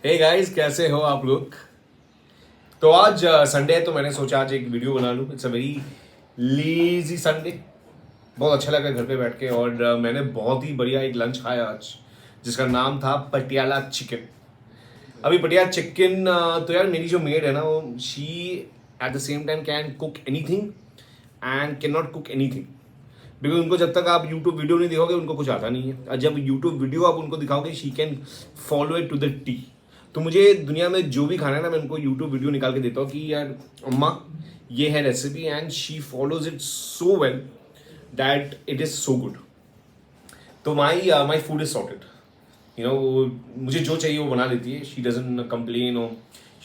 Hey guys, कैसे हो आप लोग। तो आज संडे है तो मैंने सोचा आज एक वीडियो बना लूँ। It's a very lazy Sunday. बहुत अच्छा लगा घर पे बैठ के और मैंने बहुत ही बढ़िया एक लंच खाया आज, जिसका नाम था पटियाला चिकन। अभी पटियाला चिकन तो यार मेरी जो मेड है ना, वो she at the same time can cook anything and can not cook anything. Because उनको जब तक आप यूट्यूब वीडियो नहीं दिखाओगे उनको कुछ आता नहीं है, और जब यूट्यूब वीडियो आप उनको दिखाओगे she can follow it to the T. तो मुझे दुनिया में जो भी खाना है ना, मैं उनको यूट्यूब वीडियो निकाल के देता हूँ कि यार अम्मा ये है recipe, and she follows it so well that it is so good. तो माई माई फूड इज सॉर्टेड। मुझे जो चाहिए वो बना देती है। शी डजन कंप्लेन और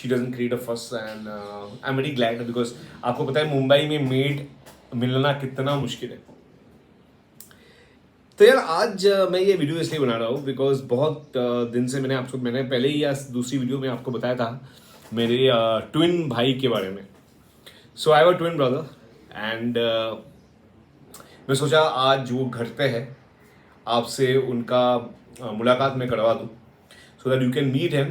शी डजन क्रिएट अ फस, and I am very glad because आपको पता है मुंबई में मेड मिलना कितना मुश्किल है। तो यार आज मैं ये वीडियो इसलिए बना रहा हूँ बिकॉज बहुत दिन से मैंने पहले ही या दूसरी वीडियो में आपको बताया था मेरे ट्विन भाई के बारे में। So I have a twin brother, and मैं सोचा आज वो घर पे है, आपसे उनका मुलाकात मैं करवा दूँ so that you can meet him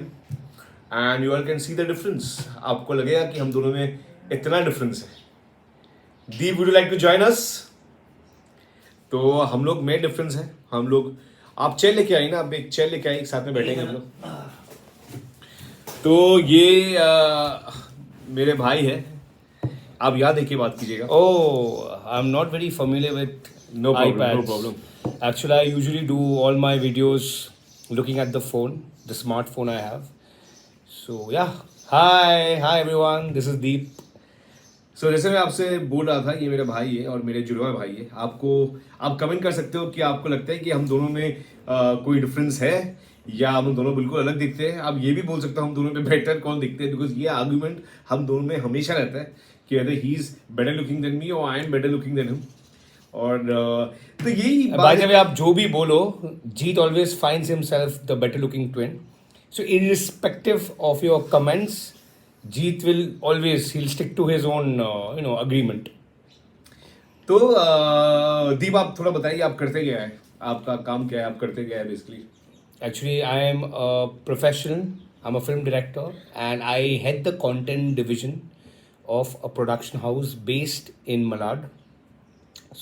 and you all can see the difference. आपको लगेगा कि हम दोनों में इतना डिफरेंस है। दी would you like to join us? तो हम लोग में डिफरेंस है। हम लोग, आप चेयर लेके आई ना, आप एक चेयर लेके आई, एक साथ में बैठेंगे हम लोग। तो ये मेरे भाई है, आप याद है कि बात कीजिएगा। Oh, I'm not very familiar with no problem, no iPads. Problem. Actually, I usually do all my videos looking at the phone, the smartphone I have. So yeah, hi everyone. This is Deep. सो जैसे मैं आपसे बोल रहा था, ये मेरा भाई है और मेरे जुड़वा भाई है। आप कमेंट कर सकते हो कि आपको लगता है कि हम दोनों में कोई डिफरेंस है या हम दोनों बिल्कुल अलग दिखते हैं। आप ये भी बोल सकते हो हम दोनों में बेटर कौन दिखते हैं, बिकॉज ये आर्गुमेंट हम दोनों में हमेशा रहता है कि अगर he is better looking than me और I am better looking than him. और तो यही By बात the है। way, आप जो भी बोलो, Jeet always finds himself the better looking twin. So irrespective of your comments, Jeet will always he'll stick to his own agreement. तो दीप आप थोड़ा बताइए, आप करते क्या है, आपका काम क्या है, आप करते क्या है basically. Actually, I am a professional. I'm a film director, and I head the content division of a production house based in Malad.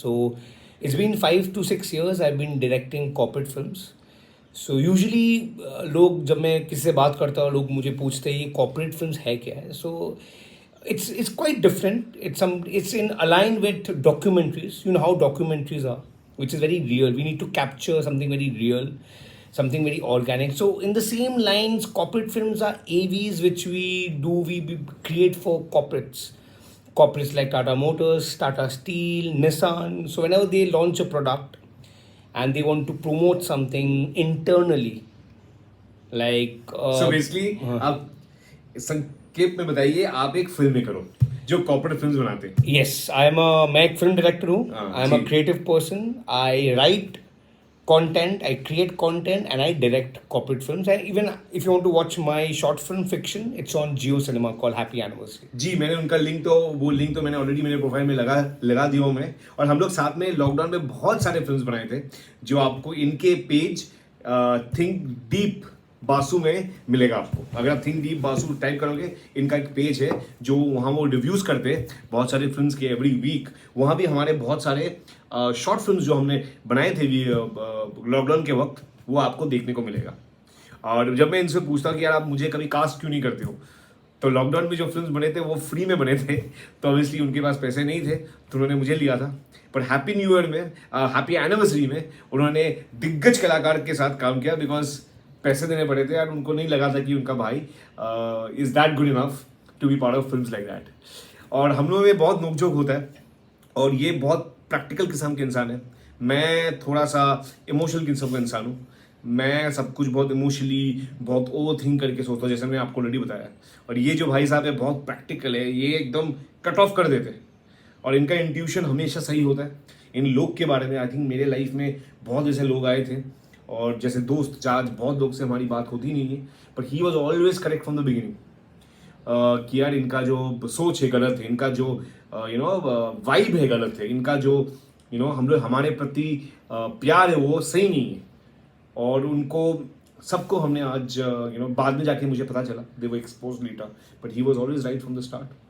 So it's been 5 to 6 years I've been directing corporate films. So usually लोग जब मैं किसी से बात करता हूँ लोग मुझे पूछते हैं ये corporate films है क्या है. So it's quite different. It's in align with documentaries. You know how documentaries are, which is very real. We need to capture something very real, something very organic. So in the same lines, corporate films are AVs which we create for corporates like Tata Motors, Tata Steel, Nissan. So whenever they launch a product and they want to promote something internally, like so basically आप संक्षेप में बताइए, आप एक film maker हो जो corporate films बनाते हैं। yes, मैं एक film director हूँ. I'm a ji. creative person. I write content, I create content, and I direct corporate films. And even if you want to watch my short film fiction, it's on Geo Cinema called Happy Anniversary. जी, मैंने उनका link तो मैंने already मेरे profile में लगा दिया हूँ मैं। और हम लोग साथ में लॉकडाउन में बहुत सारे फिल्म्स बनाए थे जो आपको इनके पेज थिंक डीप बासु में मिलेगा। आपको अगर आप थिंक डीप बासु टाइप करोगे, इनका एक पेज है जो वहाँ वो रिव्यूज़ करते हैं बहुत सारे फिल्म्स के एवरी वीक। वहाँ भी हमारे बहुत सारे शॉर्ट फिल्म्स जो हमने बनाए थे लॉकडाउन के वक्त, वो आपको देखने को मिलेगा। और जब मैं इनसे पूछता हूँ कि यार आप मुझे कभी कास्ट क्यों नहीं करते हो, तो लॉकडाउन में जो फिल्म्स बने थे वो फ्री में बने थे, तो ऑब्वियसली उनके पास पैसे नहीं थे तो उन्होंने मुझे लिया था। पर हैप्पी न्यू ईयर में, हैप्पी एनिवर्सरी में उन्होंने दिग्गज कलाकार के साथ काम किया बिकॉज पैसे देने पड़े थे यार। उनको नहीं लगा था कि उनका भाई is that good enough to be part of films like that. और हम लोगों में बहुत नोकझोंक होता है और ये बहुत प्रैक्टिकल किस्म के इंसान है। मैं थोड़ा सा इमोशनल किस्म का इंसान हूँ। मैं सब कुछ बहुत इमोशनली, बहुत ओवर थिंक करके सोचता हूँ, जैसे मैंने आपको ऑलरेडी बताया। और ये जो भाई साहब है बहुत प्रैक्टिकल है, ये एकदम कट ऑफ कर देते हैं और इनका इंट्यूशन हमेशा सही होता है इन लोग के बारे में। आई थिंक मेरे लाइफ में बहुत ऐसे लोग आए थे और जैसे दोस्त, आज बहुत लोग से हमारी बात होती नहीं है, but he was always correct from the beginning कि यार इनका जो सोच है गलत है, इनका जो वाइब है गलत है, इनका जो हम लोग हमारे प्रति प्यार है वो सही नहीं है। और उनको सबको हमने आज बाद में जाके मुझे पता चला, they were exposed later, but he was always right from the start.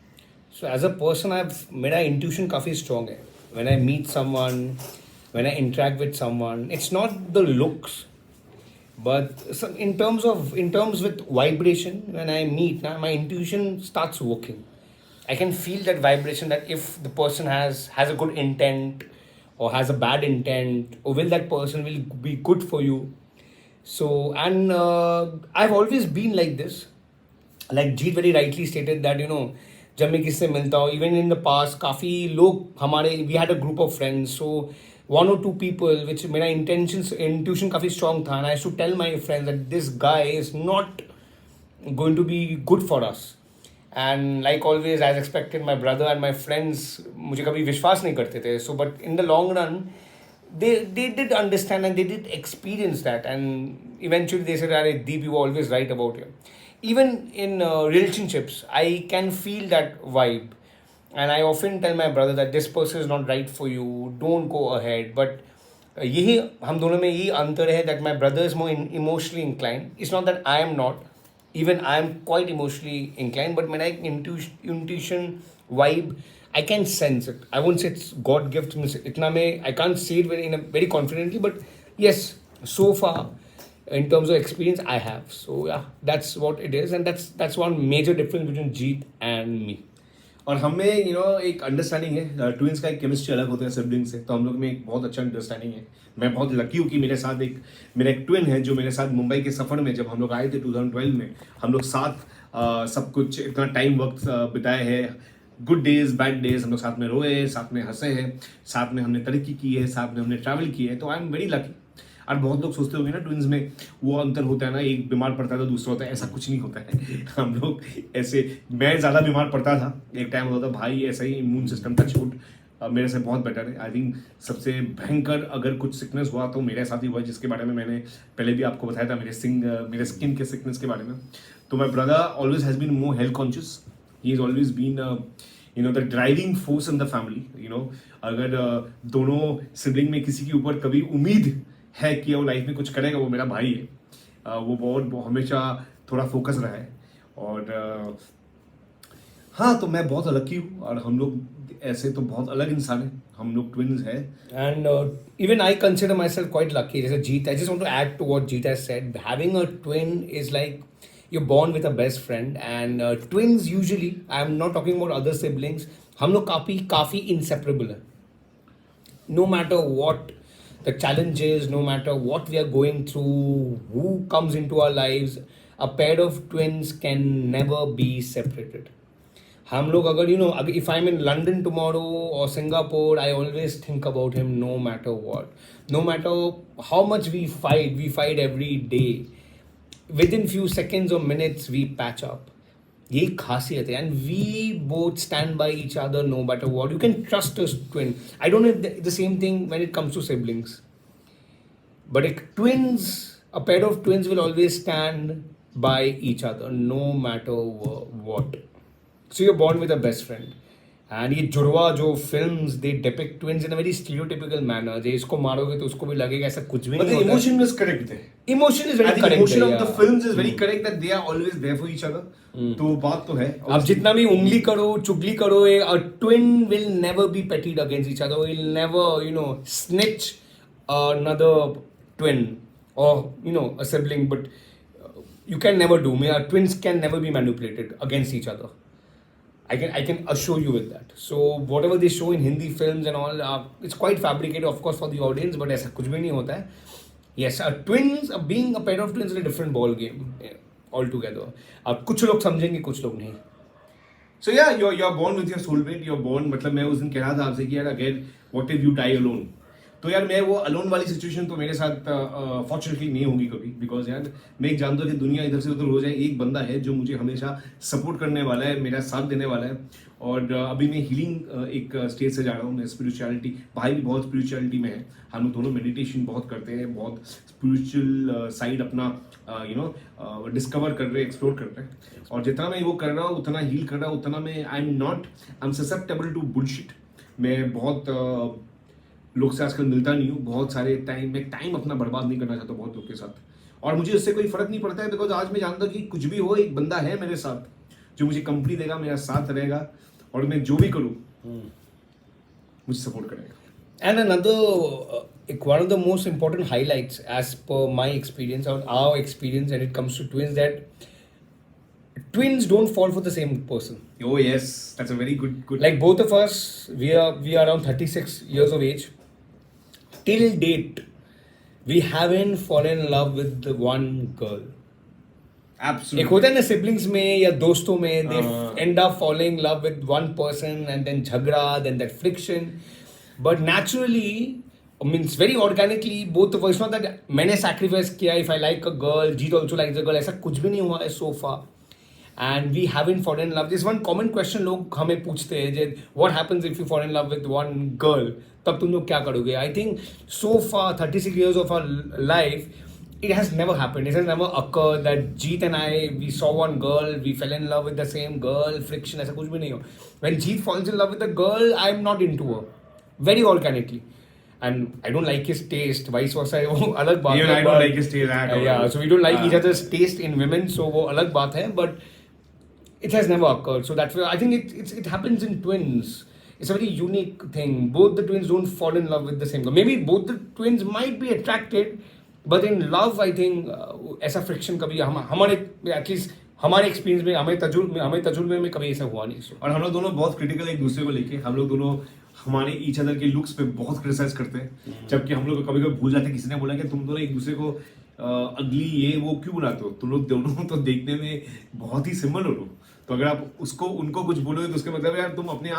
So as a person, मेरा intuition काफ़ी strong है. When I meet someone, when I interact with someone, it's not the looks, but in terms with vibration. When I meet, now my intuition starts working. I can feel that vibration, that if the person has a good intent or has a bad intent, or will that person will be good for you. So, and I've always been like this. Like Jeet very rightly stated that जब मैं किससे मिलता हूँ, even in the past काफ़ी लोग हमारे, we had a group of friends, so 1 or 2 people which मेरा intuition काफ़ी स्ट्रॉन्ग था, and I should tell my friends that this guy is not going to be good for us. And like always as expected, my brother and my friends मुझे कभी विश्वास नहीं करते थे. So but in the long run they did understand and they did experience that, and eventually they said, "Arey Deep, you were always right about it." Even in relationships, I can feel that vibe, and I often tell my brother that this person is not right for you, don't go ahead. But यही हम दोनों में यही अंतर है, that my brother is more emotionally inclined. It's not that I am not, even I am quite emotionally inclined, but मेरा एक intuition vibe, I can sense it. I won't say it's God gift. इतना में I can't say it very confidently, but yes, so far in terms of experience I have. So yeah, that's what it is, and that's one major difference between Jeet and me. और हमें एक understanding है, twins का एक chemistry अलग होता है sibling से, तो हम लोग में एक बहुत अच्छा अंडरस्टैंडिंग है. मैं बहुत लकी हूँ कि मेरे साथ मेरा एक ट्विन है जो मेरे साथ मुंबई के सफ़र में, जब हम लोग आए थे 2012 में, हम लोग साथ सब कुछ इतना टाइम वक्त बिताए हैं. गुड डेज, बैड डेज, हम लोग साथ में रोए, साथ में हंसे हैं, साथ में हमने तरक्की की है, साथ में हमने ट्रैवल की है. तो आई एम वेरी लकी. और बहुत लोग सोचते होंगे ना ट्विंस में वो अंतर होता है ना, एक बीमार पड़ता है तो दूसरा होता है, ऐसा कुछ नहीं होता है. हम लोग ऐसे, मैं ज़्यादा बीमार पड़ता था एक टाइम होता था, भाई ऐसा ही इम्यून सिस्टम का छूट मेरे से बहुत बेटर है. आई थिंक सबसे भयंकर अगर कुछ सिकनेस हुआ तो मेरे साथ ही हुआ, जिसके बारे में मैंने पहले भी आपको बताया था, मेरे स्किन के सिकनेस के बारे में. तो my brother always has been more health conscious. He is always been the driving force in the family. अगर दोनों सिबलिंग में किसी के ऊपर कभी उम्मीद है कि वो लाइफ में कुछ करेगा, वो मेरा भाई है. वो हमेशा थोड़ा फोकस रहा है. और हाँ, तो मैं बहुत लकी हूँ, और हम लोग ऐसे तो बहुत अलग इंसान हैं, हम लोग ट्विन्स हैं. And even I consider myself quite lucky. As a Jeet, I just want to add to what Jeet has said. Having a twin is like you're born with a best friend, and twins usually, I'm not talking about other siblings, हम लोग काफ़ी inseparable हैं. No matter what the challenge is, no matter what we are going through, who comes into our lives, a pair of twins can never be separated. हम लोग अगर if I'm in London tomorrow or Singapore, I always think about him no matter what. No matter how much we fight every day. Within few seconds or minutes, we patch up. ये खासियत है, and we both stand by each other no matter what. You can trust a twin. I don't know the same thing when it comes to siblings. But a pair of twins will always stand by each other no matter what. So you're born with a best friend. And ये जुड़वा जो films, they depict twins in a very stereotypical manner. जे इसको मारोगे तो उसको भी लगेगा ऐसा कुछ भी नहीं होता. Emotion is correct there. Emotion is very I think correct. Emotion of the films is very correct, that they are always there for each other. तो बात तो है. आप जितना भी उंगली करो, चुगली करो, a twin will never be pitted against each other. Will never, snitch another twin or a sibling. But you can never do. Twins can never be manipulated against each other. I can assure you with that. So whatever they show in Hindi films and all, it's quite fabricated, of course, for the audience, but ऐसा कुछ भी नहीं होता है. Yes, being a pair of twins is a different ball game altogether. अब कुछ लोग समझेंगे, कुछ लोग नहीं. So yeah, you're born with your soulmate. You're born, मतलब मैं उस दिन कह रहा था आपसे कि यार अगर what if you die alone, तो यार मैं वो अलोन वाली सिचुएशन तो मेरे साथ फॉर्चुनेटली नहीं होगी कभी. बिकॉज यार मैं एक जानता हूँ कि दुनिया इधर से उधर हो जाए, एक बंदा है जो मुझे हमेशा सपोर्ट करने वाला है, मेरा साथ देने वाला है. और अभी मैं हीलिंग एक स्टेज से जा रहा हूँ. मैं स्पिरिचुअलिटी, भाई भी बहुत स्पिरिचुअलिटी में है, हम लोग दोनों मेडिटेशन बहुत करते हैं, बहुत स्पिरिचुअल साइड अपना डिस्कवर कर रहे हैं, एक्सप्लोर कर रहे हैं. और जितना मैं वो कर रहा हूँ, उतना हील कर रहा हूँ, उतना मैं I am susceptible to bullshit. मैं बहुत लोग से आजकल मिलता नहीं हूँ, बहुत सारे टाइम अपना बर्बाद नहीं करना चाहता बहुत लोग के साथ. और मुझे उससे कोई फर्क नहीं पड़ता है, बिकॉज आज मैं जानता हूँ कि कुछ भी हो, एक बंदा है मेरे साथ जो मुझे कंपनी देगा, मेरा साथ रहेगा, और मैं जो भी करूँ मुझे सपोर्ट करेगा. And another, one of the most important highlights, as per my experience or our experience, when it comes to twins, that twins don't fall for the same person. Oh yes, that's a very good. Like both of us, we are around 36 years of age. Till date, we haven't fallen in love with the one girl. Absolutely. एक होता है ना siblings में या दोस्तों में, they हाँ. end up falling in love with one person and then झगड़ा, then that friction. But naturally, I mean, it's very organically, both of us, it's not that मैंने sacrifice किया, if I like a girl, Jeet also likes a girl, ऐसा कुछ भी नहीं हुआ है so far. And we haven't fallen in love. There's one common question लोग हमें पूछते हैं जे what happens if you fall in love with one girl, तब तुम लोग क्या करोगे? I think so far 36 years of our life, it has never happened. It has never occurred that Jeet and I, we saw one girl, we fell in love with the same girl, friction, ऐसा कुछ भी नहीं हो. When Jeet falls in love with a girl, I'm not into her. Very organically. And I don't like his taste, vice versa. वो अलग बात है. Even I don't like his taste at all. Yeah, so we don't like each other's taste in women, so वो अलग बात है. But it has never occurred. So that's why I think it happens in twins. It's a very unique thing. Both the twins don't fall in love with the same girl. Maybe both the twins might be attracted, but in love, I think ऐसा friction कभी हमारे at least हमारे experience में हमें तजुर्बे में कभी ऐसा हुआ नहीं. और हम लोग दोनों बहुत क्रिटिकल एक दूसरे को लेके, हम लोग दोनों हमारे ईच अदर के लुक्स पे बहुत क्रिटिसाइज करते हैं, जबकि हम लोग कभी कभी भूल जाते हैं. किसी ने बोला कि तुम दोनों एक दूसरे को अगली ये वो क्यों बनाते हो, तुम लोग दोनों तो देखने में बहुत ही सिमिलर हो. तो अगर आप उनको कुछ बोलोगे तो उसके मतलब यार तुम अपने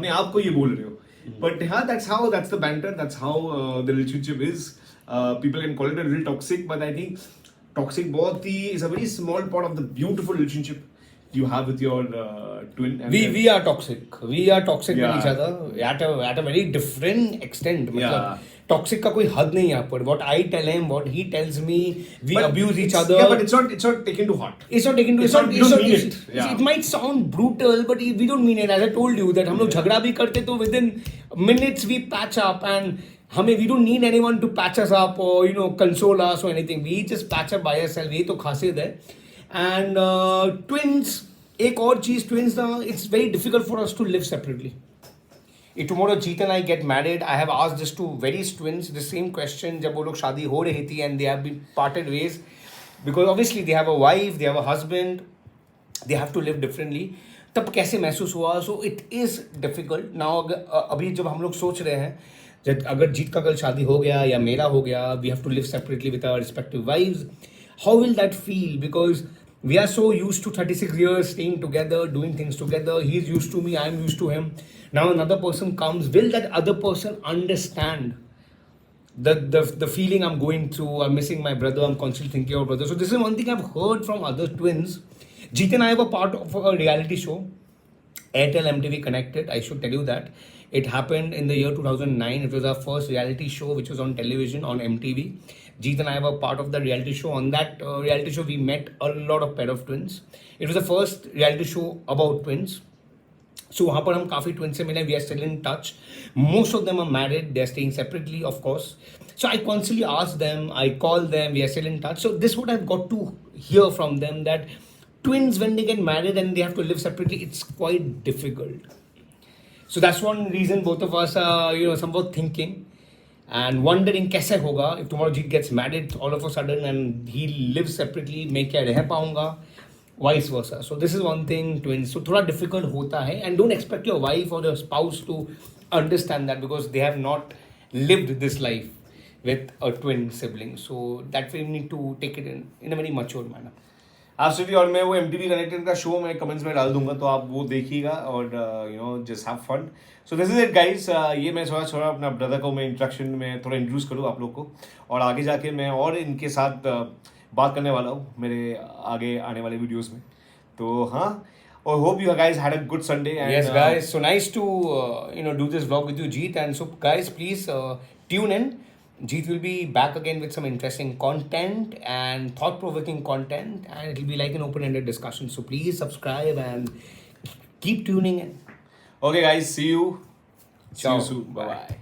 आप को ये बोल रहे हो. बट हाँ, that's the banter, that's how the relationship is. People can call it a little toxic, but I think toxic बहुत ही is a very small part of the beautiful relationship you have with your twin. And we are toxic. We are toxic with Yeah. each other at a very different extent. Yeah. मतलब toxic का कोई हद नहीं यहाँ पर. What I tell him, what he tells me, we But abuse each it's- other. Yeah, but it's not taken to heart. It's not taken to. It's not- you don't mean it. Yeah. It might sound brutal, but we don't mean it. As I told you that हम लोग झगड़ा भी करते तो within minutes we patch up, and we don't need anyone to patch us up or console us or anything. We just patch up by ourselves. ये तो खासियत है. And twins, एक और चीज, twins ना, it's very difficult for us to live separately. If tomorrow Jeet and I get married, I have asked this to various twins, the same question जब वो लोग शादी हो रही थी and they have been parted ways, because obviously they have a wife, they have a husband, they have to live differently. तब कैसे महसूस हुआ? So it is difficult. Now अभी जब हम लोग सोच रहे हैं जब अगर जीत का कल शादी हो गया या मेरा हो गया, we have to live separately with our respective wives, how will that feel? Because we are so used to 36 years staying together, doing things together. He's used to me, I'm used to him. Now another person comes. Will that other person understand the feeling I'm going through? I'm missing my brother. I'm constantly thinking of brother. So this is one thing I've heard from other twins. Jeet and I were part of a reality show, Airtel MTV Connected. I should tell you that. It happened in the year 2009. It was our first reality show which was on television on MTV. Jeet and I were part of the reality show. On that reality show, we met a lot of pair of twins. It was the first reality show about twins. So वहाँ पर हम काफ़ी twins से मिले. We are still in touch. Most of them are married. They are staying separately, of course. So I constantly ask them. I call them. We are still in touch. So this is what I've got to hear from them, that twins, when they get married and they have to live separately, it's quite difficult. So that's one reason both of us are somewhat thinking and wondering कैसे होगा if tomorrow Jeet gets married all of a sudden and he lives separately, मैं क्या रह पाऊंगा, vice versa. So this is one thing, twins. So थोड़ा difficult होता है, and don't expect your wife or your spouse to understand that because they have not lived this life with a twin sibling. So that way we need to take it in a very mature manner. Absolutely. और मैं वो MTV Connected का show मैं comments में डाल दूंगा, तो आप वो देखिएगा और just have fun. So this is it guys. ये मैं थोड़ा अपना ब्रदर को मैं इंट्रोडक्शन में थोड़ा इंट्रोड्यूस करूँ आप लोग को, और आगे जाके मैं और इनके साथ बात करने वाला हूँ मेरे आगे आने वाले वीडियोस में. तो हाँ, और hope you guys had a good Sunday. And, yes guys, so nice to do this vlog with you, Jeet. And so guys, please tune in. Jeet will be back again with some interesting content and thought-provoking content, and it will be like an open-ended discussion. So please subscribe and keep tuning in. Okay guys, see you. Ciao. See you soon. Bye. Bye.